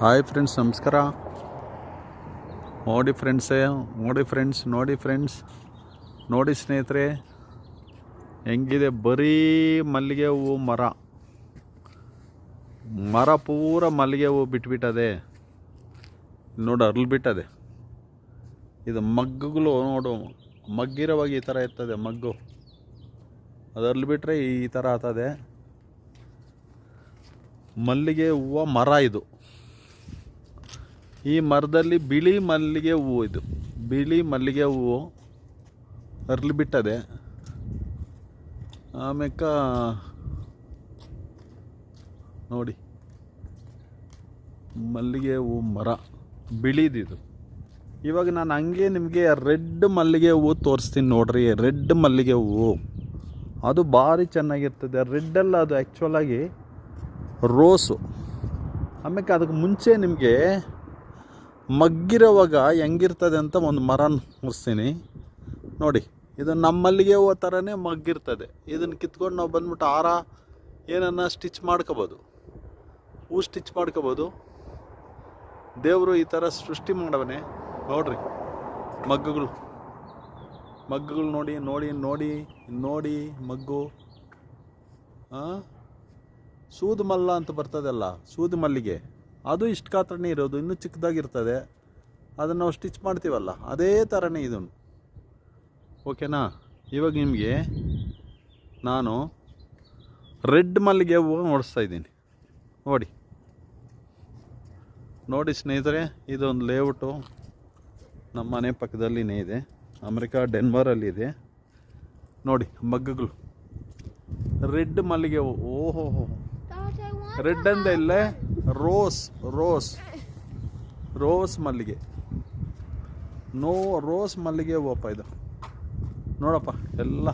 Hi friends, ನಮಸ್ಕಾರ. ನೋಡಿ ಸ್ನೇಹಿತರೆ, ಹೆಂಗಿದೆ ಬರೀ ಮಲ್ಲಿಗೆ ಹೂವು ಮರ ಪೂರ ಮಲ್ಲಿಗೆ ಹೂವು ಬಿಟ್ಬಿಟ್ಟದೆ. ನೋಡಿ ಅರಳ್ಬಿಟ್ಟದೆ. ಇದು ಮಗ್ಗುಗಳು ನೋಡು, ಮಗ್ಗಿರೋವಾಗ ಈ ಥರ ಇರ್ತದೆ. ಮಗ್ಗು ಅದು ಅರಳ್ಬಿಟ್ರೆ ಈ ಥರ ಆಗ್ತದೆ. ಮಲ್ಲಿಗೆ ಹೂವು ಮರ ಇದು. ಈ ಮರದಲ್ಲಿ ಬಿಳಿ ಮಲ್ಲಿಗೆ ಹೂವು ಅರಳಿಬಿಟ್ಟದೆ. ಆಮೇಲೆ ನೋಡಿ, ಮಲ್ಲಿಗೆ ಹೂವು ಮರ ಬಿಳಿದಿದು. ಇವಾಗ ನಾನು ಹಂಗೆ ನಿಮಗೆ ರೆಡ್ ಮಲ್ಲಿಗೆ ಹೂವು ತೋರಿಸ್ತೀನಿ ನೋಡ್ರಿ. ರೆಡ್ ಮಲ್ಲಿಗೆ ಹೂವು ಅದು ಭಾರಿ ಚೆನ್ನಾಗಿರ್ತದೆ. ರೆಡ್ಡಲ್ಲ, ಅದು ಆ್ಯಕ್ಚುಲಾಗಿ ರೋಸು. ಆಮೇಲೆ ಅದಕ್ಕೆ ಮುಂಚೆ ನಿಮಗೆ ಮಗ್ಗಿರೋವಾಗ ಹೆಂಗಿರ್ತದೆ ಅಂತ ಒಂದು ಮರ ತೋರಿಸ್ತೀನಿ ನೋಡಿ. ಇದು ನಮ್ಮ ಮಲ್ಲಿಗೆ ಹೂವು ಥರನೇ ಮಗ್ಗಿರ್ತದೆ. ಇದನ್ನು ಕಿತ್ಕೊಂಡು ನಾವು ಬಂದ್ಬಿಟ್ಟು ಹಾರ ಏನನ್ನ ಸ್ಟಿಚ್ ಮಾಡ್ಕೋಬೋದು, ಹೂ ಸ್ಟಿಚ್ ಮಾಡ್ಕೋಬೋದು. ದೇವರು ಈ ಥರ ಸೃಷ್ಟಿ ಮಾಡವನೆ ನೋಡ್ರಿ. ಮಗ್ಗುಗಳು ನೋಡಿ ನೋಡಿ ನೋಡಿ ನೋಡಿ ಮಗ್ಗು. ಸೂದು ಮಲ್ಲ ಅಂತ ಬರ್ತದಲ್ಲ, ಸೂದು ಮಲ್ಲಿಗೆ, ಅದು ಇಷ್ಟು ಗಾತ್ರನೇ ಇರೋದು. ಇನ್ನೂ ಚಿಕ್ಕದಾಗಿರ್ತದೆ. ಅದನ್ನು ನಾವು ಸ್ಟಿಚ್ ಮಾಡ್ತೀವಲ್ಲ, ಅದೇ ಥರನೇ ಇದನ್ನು. ಓಕೆನಾ? ಇವಾಗ ನಿಮಗೆ ನಾನು ರೆಡ್ ಮಲ್ಲಿಗೆ ಹೂವು ನೋಡಿಸ್ತಾ ಇದ್ದೀನಿ ನೋಡಿ ಸ್ನೇಹಿತರೆ. ಇದೊಂದು ಲೇಔಟು ನಮ್ಮ ಮನೆ ಪಕ್ಕದಲ್ಲಿನೇ ಇದೆ. ಅಮೆರಿಕಾ ಡೆನ್ವರಲ್ಲಿದೆ ನೋಡಿ. ಮಗ್ಗುಗಳು ರೆಡ್ ಮಲ್ಲಿಗೆ ಹೂವು. ಓಹೋ, ರೆಡ್ ಅಂದ ಇಲ್ಲೇ ರೋಸ್ ಮಲ್ಲಿಗೆ. ರೋಸ್ ಮಲ್ಲಿಗೆ ಹೂವಪ್ಪ ಇದು. ನೋಡಪ್ಪ, ಎಲ್ಲ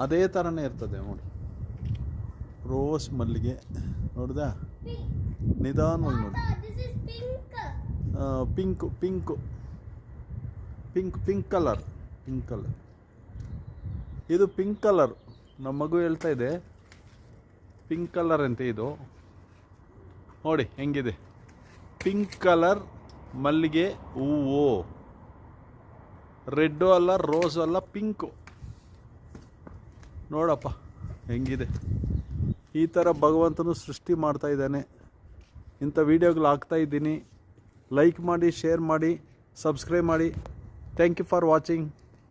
ಅದೇ ಥರನೇ ಇರ್ತದೆ ನೋಡಿ. ರೋಸ್ ಮಲ್ಲಿಗೆ ನೋಡ್ದ, ನಿಧಾನವಾಗಿ ನೋಡಿ. ಪಿಂಕ್ ಕಲರ್ ಇದು. ಪಿಂಕ್ ಕಲರ್ ನಮ್ಮ ಮಗು ಹೇಳ್ತಾ ಇದೆ, ಪಿಂಕ್ ಕಲರ್ ಅಂತೆ ಇದು. ನೋಡಿ ಹೆಂಗಿದೆ. ಪಿಂಕ್ ಕಲರ್ ಮಲ್ಲಿಗೆ ಹೂವು. ರೆಡ್ಡು ಅಲ್ಲ, ರೋಸು ಅಲ್ಲ, ಪಿಂಕು. ನೋಡಪ್ಪ ಹೆಂಗಿದೆ. ಈ ಥರ ಭಗವಂತನು ಸೃಷ್ಟಿ ಮಾಡ್ತಾ ಇದ್ದಾನೆ. ಇಂಥ ವೀಡಿಯೋಗಳು ಹಾಕ್ತಾ ಇದ್ದೀನಿ. ಲೈಕ್ ಮಾಡಿ, ಶೇರ್ ಮಾಡಿ, ಸಬ್ಸ್ಕ್ರೈಬ್ ಮಾಡಿ. Thank you for watching.